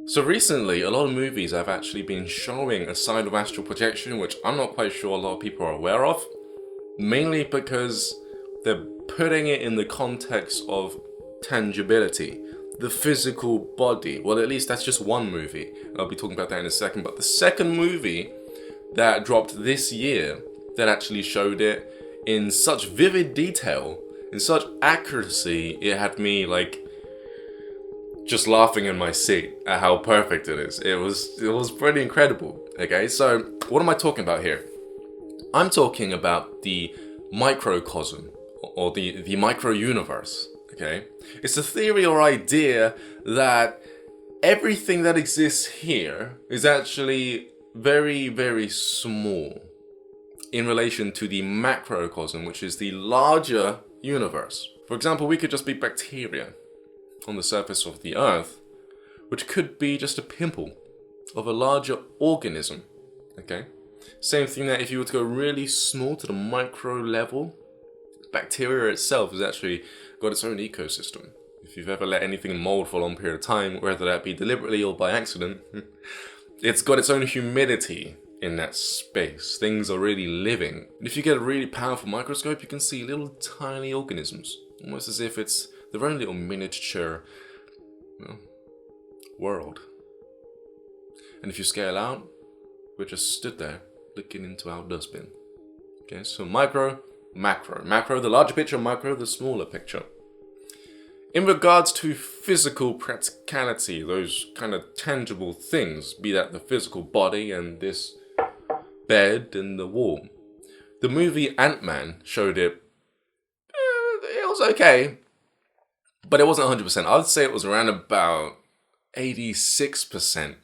So recently, a lot of movies have actually been showing a side of astral projection which I'm not quite sure a lot of people are aware of, mainly because they're putting it in the context of tangibility, the physical body. Well, at least that's just one movie. I'll be talking about that in a second. But the second movie that dropped this year that actually showed it in such vivid detail, in such accuracy, it had me like just laughing in my seat at how perfect it is. It was pretty incredible. Okay, so what am I talking about here? I'm talking about the microcosm or the micro universe. Okay, it's a theory or idea that everything that exists here is actually very, very small in relation to the macrocosm, which is the larger universe. For example, we could just be bacteria on the surface of the earth, which could be just a pimple of a larger organism. Okay? Same thing that if you were to go really small to the micro level, bacteria itself has actually got its own ecosystem. If you've ever let anything mold for a long period of time, whether that be deliberately or by accident, it's got its own humidity in that space. Things are really living. And if you get a really powerful microscope, you can see little tiny organisms, almost as if it's their own little miniature world. And if you scale out, we're just stood there looking into our dustbin. Okay, so micro, macro. Macro, the larger picture, micro, the smaller picture. In regards to physical practicality, those kind of tangible things, be that the physical body and this bed and the wall, the movie Ant-Man showed it. It was okay, but it wasn't 100%. I would say it was around about 86%.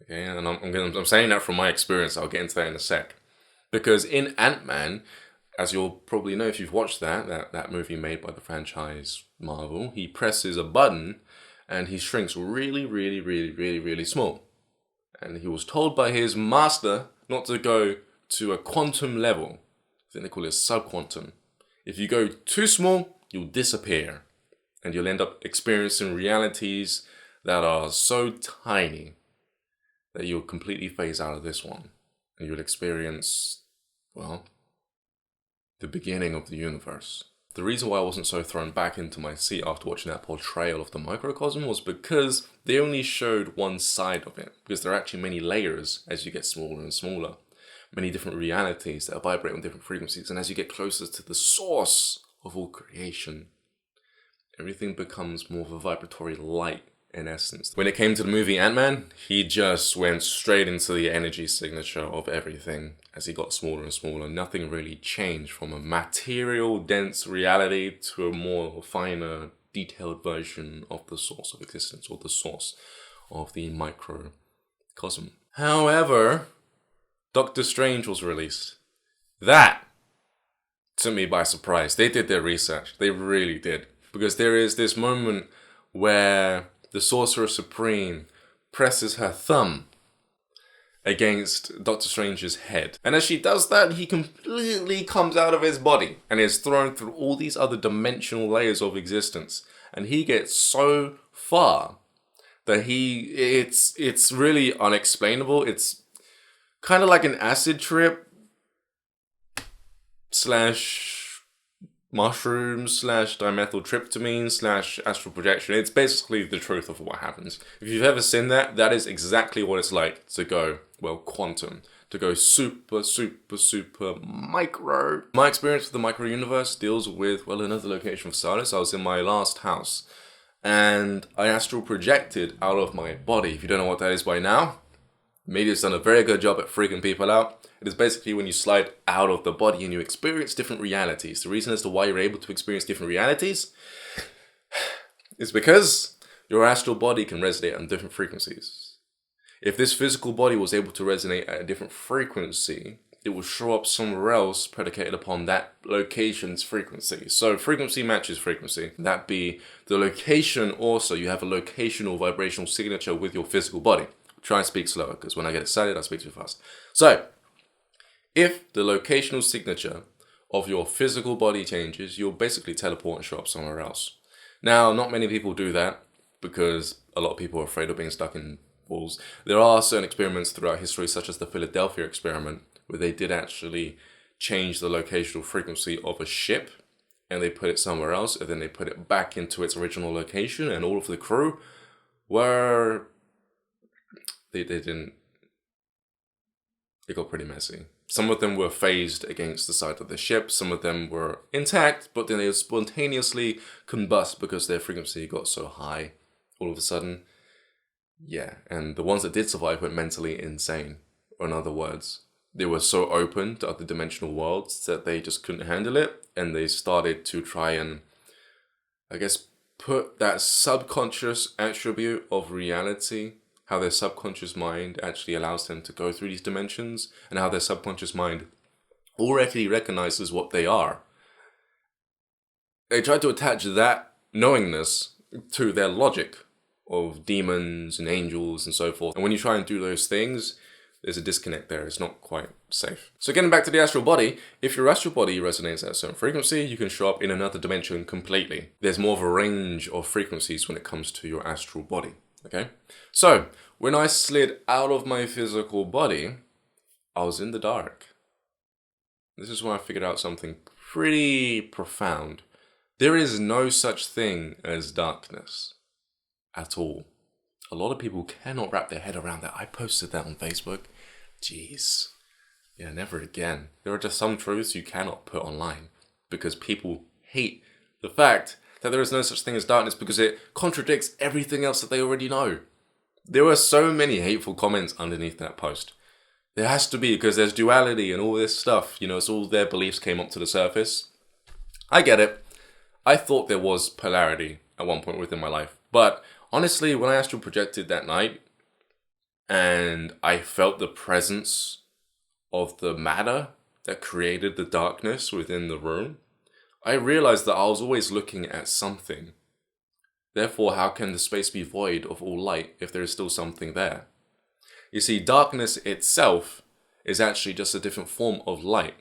Okay, and I'm saying that from my experience. I'll get into that in a sec. Because in Ant-Man, as you'll probably know if you've watched that movie made by the franchise Marvel, he presses a button and he shrinks really, really, really, really, really small. And he was told by his master not to go to a quantum level. I think they call it subquantum. If you go too small, you'll disappear. And you'll end up experiencing realities that are so tiny that you'll completely phase out of this one. And you'll experience, well, the beginning of the universe. The reason why I wasn't so thrown back into my seat after watching that portrayal of the microcosm was because they only showed one side of it. Because there are actually many layers as you get smaller and smaller. Many different realities that vibrate on different frequencies. And as you get closer to the source of all creation, everything becomes more of a vibratory light in essence. When it came to the movie Ant-Man, he just went straight into the energy signature of everything as he got smaller and smaller. Nothing really changed from a material dense reality to a more finer, detailed version of the source of existence or the source of the microcosm. However, Doctor Strange was released. That took me by surprise. They did their research. They really did. Because there is this moment where the Sorcerer Supreme presses her thumb against Doctor Strange's head. And as she does that, he completely comes out of his body and is thrown through all these other dimensional layers of existence. And he gets so far that it's really unexplainable. It's kind of like an acid trip slash mushrooms slash dimethyltryptamine slash astral projection. It's basically the truth of what happens. If you've ever seen that, that is exactly what it's like to go, well, quantum. To go super, super, super micro. My experience with the micro universe deals with, well, another location of silence. I was in my last house and I astral projected out of my body. If you don't know what that is by now, media's done a very good job at freaking people out. It is basically when you slide out of the body and you experience different realities. The reason as to why you're able to experience different realities is because your astral body can resonate on different frequencies. If this physical body was able to resonate at a different frequency, it will show up somewhere else predicated upon that location's frequency. So frequency matches frequency. That be the location also, you have a locational vibrational signature with your physical body. Try and speak slower, because when I get excited, I speak too fast. So, if the locational signature of your physical body changes, you'll basically teleport and show up somewhere else. Now, not many people do that. because a lot of people are afraid of being stuck in walls. There are certain experiments throughout history, such as the Philadelphia experiment, where they did actually change the locational frequency of a ship, and they put it somewhere else, and then they put it back into its original location, and all of the crew were... It got pretty messy. Some of them were phased against the side of the ship, some of them were intact, but then they would spontaneously combust because their frequency got so high all of a sudden. Yeah, and the ones that did survive went mentally insane. Or in other words, they were so open to other dimensional worlds that they just couldn't handle it, and they started to try and, I guess, put that subconscious attribute of reality, how their subconscious mind actually allows them to go through these dimensions, and how their subconscious mind already recognizes what they are. They tried to attach that knowingness to their logic of demons and angels and so forth. And when you try and do those things, there's a disconnect there. It's not quite safe. So getting back to the astral body, if your astral body resonates at a certain frequency, you can show up in another dimension completely. There's more of a range of frequencies when it comes to your astral body. Okay? So, when I slid out of my physical body, I was in the dark. This is when I figured out something pretty profound. There is no such thing as darkness at all. A lot of people cannot wrap their head around that. I posted that on Facebook. Jeez. Yeah, never again. There are just some truths you cannot put online because people hate the fact that there is no such thing as darkness because it contradicts everything else that they already know. There were so many hateful comments underneath that post. There has to be, because there's duality and all this stuff. You know, it's all their beliefs came up to the surface. I get it. I thought there was polarity at one point within my life. But honestly, when I astral projected that night, and I felt the presence of the matter that created the darkness within the room, I realized that I was always looking at something. Therefore, how can the space be void of all light if there is still something there? You see, darkness itself is actually just a different form of light,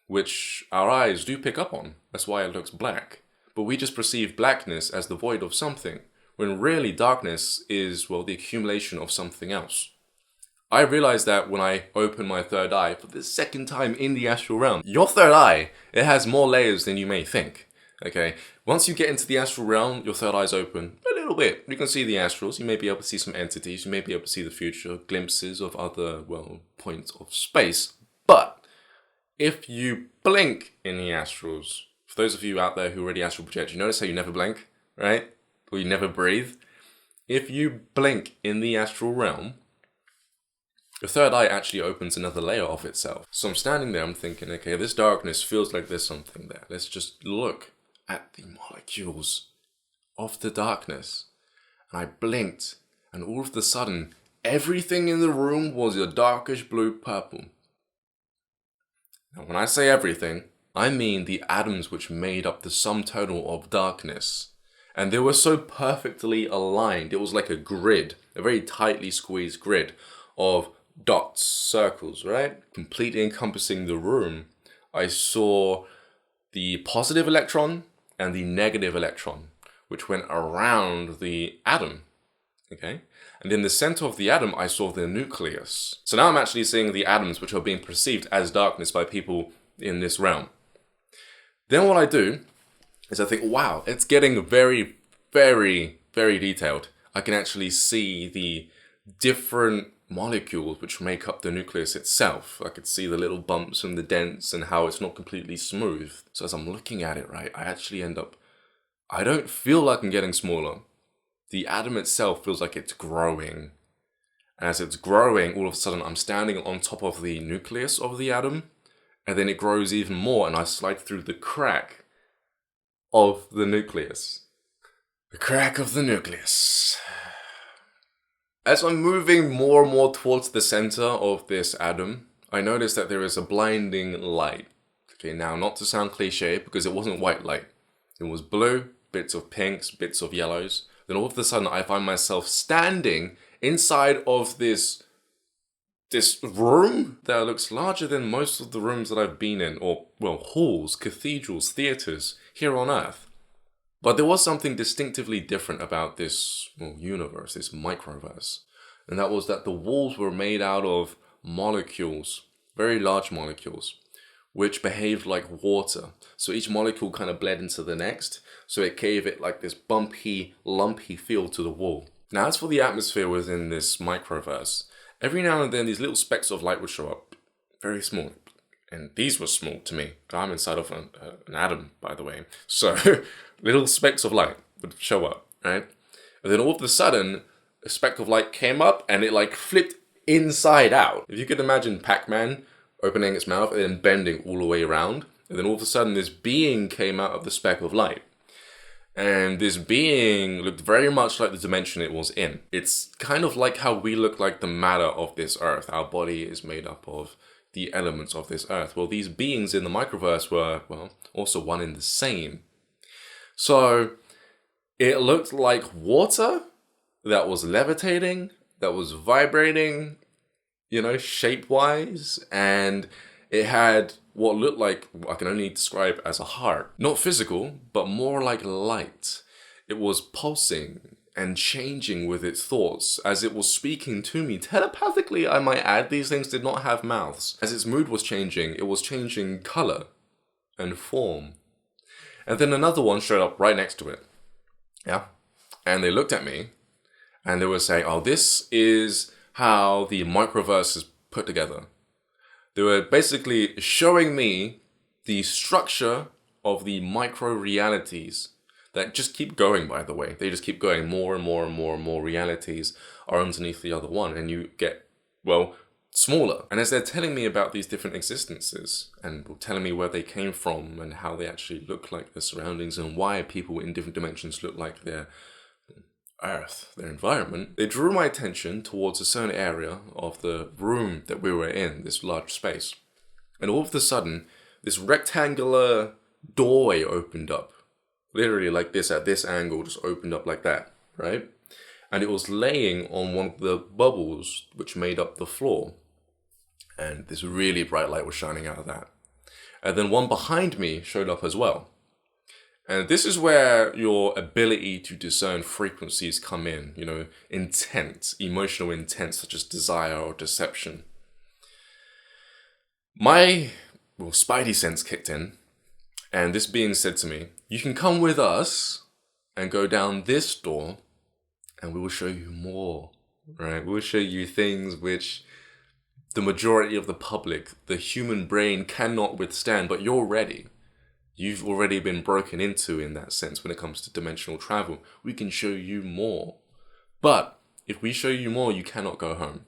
which our eyes do pick up on. That's why it looks black. But we just perceive blackness as the void of something, when really darkness is, well, the accumulation of something else. I realized that when I opened my third eye for the second time in the astral realm. Your third eye, it has more layers than you may think. Okay, once you get into the astral realm, your third eye's open a little bit. You can see the astrals, you may be able to see some entities, you may be able to see the future, glimpses of other, well, points of space. But if you blink in the astrals, for those of you out there who already astral project, you notice how you never blink, right? Or you never breathe. If you blink in the astral realm, the third eye actually opens another layer of itself. So I'm standing there, I'm thinking, okay, this darkness feels like there's something there. Let's just look at the molecules of the darkness. And I blinked, and all of a sudden, everything in the room was a darkish blue purple. Now when I say everything, I mean the atoms which made up the sum total of darkness. And they were so perfectly aligned. It was like a grid, a very tightly squeezed grid of dots, circles, right? Completely encompassing the room. I saw the positive electron and the negative electron, which went around the atom, okay? And in the center of the atom, I saw the nucleus. So now I'm actually seeing the atoms which are being perceived as darkness by people in this realm. Then what I do is I think, wow, it's getting very, very, very detailed. I can actually see the different molecules which make up the nucleus itself. I could see the little bumps and the dents and how it's not completely smooth. So as I'm looking at it, right, I actually end up, I don't feel like I'm getting smaller. The atom itself feels like it's growing. And as it's growing, all of a sudden I'm standing on top of the nucleus of the atom, and then it grows even more and I slide through the crack of the nucleus. The crack of the nucleus. As I'm moving more and more towards the center of this atom, I notice that there is a blinding light. Okay, now not to sound cliche, because it wasn't white light. It was blue, bits of pinks, bits of yellows. Then all of a sudden I find myself standing inside of this room that looks larger than most of the rooms that I've been in, or, well, halls, cathedrals, theaters, here on Earth. But there was something distinctively different about this universe, this microverse. And that was that the walls were made out of molecules, very large molecules, which behaved like water. So each molecule kind of bled into the next. So it gave it like this bumpy, lumpy feel to the wall. Now, as for the atmosphere within this microverse, every now and then these little specks of light would show up, very small. And these were small to me. I'm inside of an atom, by the way. So little specks of light would show up, right? And then all of a sudden, a speck of light came up and it like flipped inside out. If you could imagine Pac-Man opening its mouth and then bending all the way around. And then all of a sudden, this being came out of the speck of light. And this being looked very much like the dimension it was in. It's kind of like how we look like the matter of this earth. Our body is made up of the elements of this earth. Well, these beings in the microverse were, well, also one and the same. So it looked like water that was levitating, that was vibrating, you know, shape-wise, and it had what looked like, I can only describe as a heart. Not physical, but more like light. It was pulsing and changing with its thoughts as it was speaking to me. Telepathically, I might add, these things did not have mouths. As its mood was changing, it was changing color and form. And then another one showed up right next to it. Yeah. And they looked at me and they were saying, oh, this is how the microverse is put together. They were basically showing me the structure of the micro realities that just keep going, by the way. They just keep going. More and more and more and more realities are underneath the other one. And you get, well, smaller. And as they're telling me about these different existences and telling me where they came from and how they actually look like their surroundings and why people in different dimensions look like their earth, their environment, they drew my attention towards a certain area of the room that we were in, this large space. And all of a sudden, this rectangular doorway opened up. Literally like this, at this angle, just opened up like that, right? And it was laying on one of the bubbles which made up the floor. And this really bright light was shining out of that. And then one behind me showed up as well. And this is where your ability to discern frequencies come in, you know, intent, emotional intent, such as desire or deception. My, spidey sense kicked in, and this being said to me, you can come with us and go down this door, and we will show you more, right? We'll show you things which the majority of the public, the human brain cannot withstand, but you're ready. You've already been broken into in that sense when it comes to dimensional travel. We can show you more. But if we show you more, you cannot go home.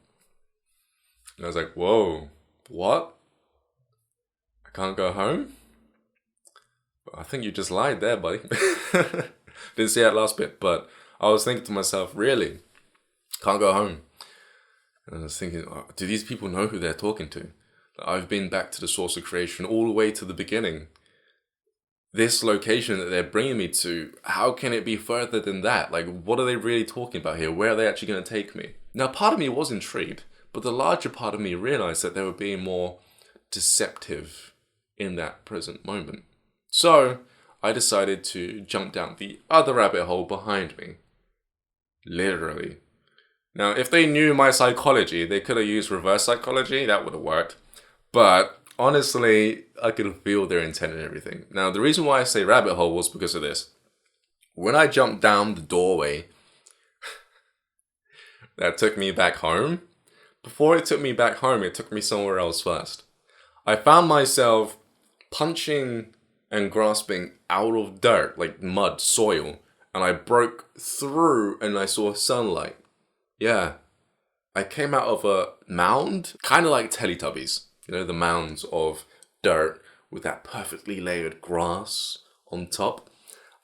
And I was like, whoa, what? I can't go home? I think you just lied there, buddy. Didn't see that last bit, but I was thinking to myself, really? Can't go home? And I was thinking, oh, do these people know who they're talking to? I've been back to the source of creation all the way to the beginning. This location that they're bringing me to, how can it be further than that? Like, what are they really talking about here? Where are they actually going to take me? Now, part of me was intrigued, but the larger part of me realized that they were being more deceptive in that present moment. So, I decided to jump down the other rabbit hole behind me. Literally. Now, if they knew my psychology, they could have used reverse psychology. That would have worked. But honestly, I could feel their intent and everything. Now, the reason why I say rabbit hole was because of this. When I jumped down the doorway that took me back home, before it took me back home, it took me somewhere else first. I found myself punching and grasping out of dirt, like mud, soil, and I broke through and I saw sunlight. Yeah, I came out of a mound, kind of like Teletubbies. You know, the mounds of dirt with that perfectly layered grass on top.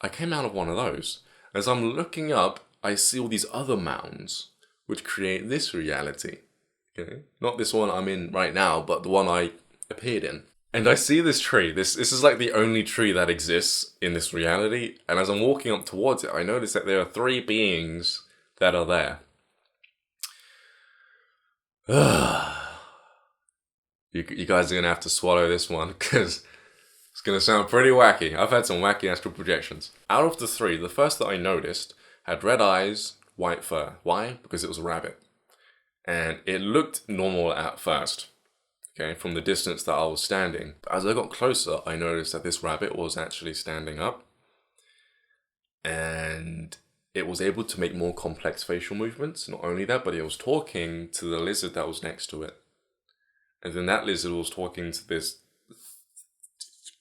I came out of one of those. As I'm looking up, I see all these other mounds which create this reality. Okay? Not this one I'm in right now, but the one I appeared in. And I see this tree. This is like the only tree that exists in this reality. And as I'm walking up towards it, I notice that there are 3 beings that are there. You guys are going to have to swallow this one because it's gonna sound pretty wacky. I've had some wacky astral projections. Out of the three, the first that I noticed had red eyes, white fur. Why? Because it was a rabbit. And it looked normal at first, okay, from the distance that I was standing. But as I got closer, I noticed that this rabbit was actually standing up. And it was able to make more complex facial movements. Not only that, but it was talking to the lizard that was next to it. And then that lizard was talking to this,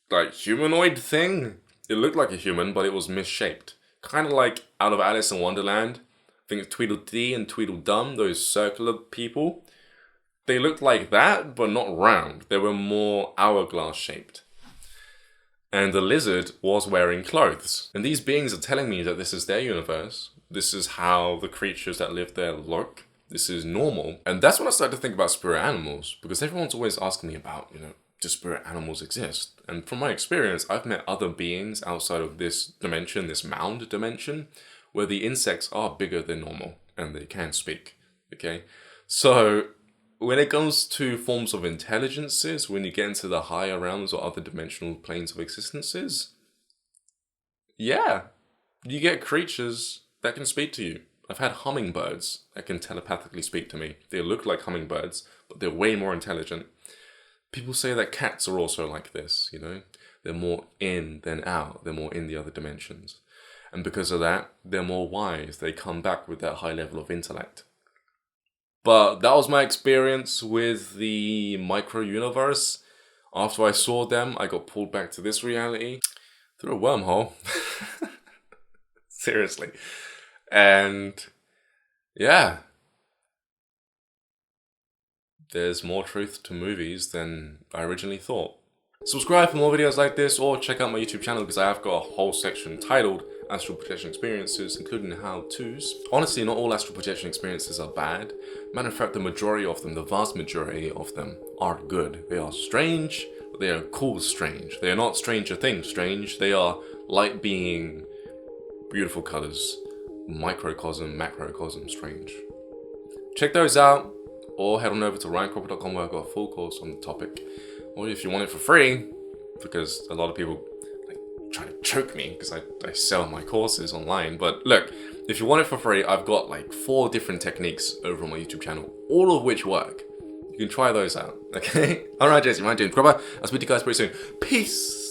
like, humanoid thing. It looked like a human, but it was misshaped. Kind of like out of Alice in Wonderland. I think Tweedledee and Tweedledum, those circular people. They looked like that, but not round. They were more hourglass shaped. And the lizard was wearing clothes. And these beings are telling me that this is their universe. This is how the creatures that live there look. This is normal. And that's when I started to think about spirit animals. Because everyone's always asking me about, do spirit animals exist? And from my experience, I've met other beings outside of this dimension, this mound dimension, where the insects are bigger than normal. And they can speak. Okay? So when it comes to forms of intelligences, when you get into the higher realms or other dimensional planes of existences, yeah, you get creatures that can speak to you. I've had hummingbirds that can telepathically speak to me. They look like hummingbirds, but they're way more intelligent. People say that cats are also like this, They're more in than out. They're more in the other dimensions. And because of that, they're more wise. They come back with that high level of intellect. But that was my experience with the micro-universe. After I saw them, I got pulled back to this reality through a wormhole. Seriously. And yeah, there's more truth to movies than I originally thought. Subscribe for more videos like this, or check out my YouTube channel because I have got a whole section titled Astral Projection Experiences, including how-tos. Honestly, not all astral projection experiences are bad. Matter of fact, the majority of them, the vast majority of them, are good. They are strange, but they are cool strange. They are not Stranger Things strange. They are light being, beautiful colors, microcosm, macrocosm strange. Check those out, or head on over to ryancropper.com where I've got a full course on the topic. Or if you want it for free, because a lot of people trying to choke me because I sell my courses online. But look, if you want it for free, I've got like 4 different techniques over on my YouTube channel, all of which work. You can try those out, okay? Alright, Jason, my name's James Crupper. I'll speak to you guys pretty soon. Peace!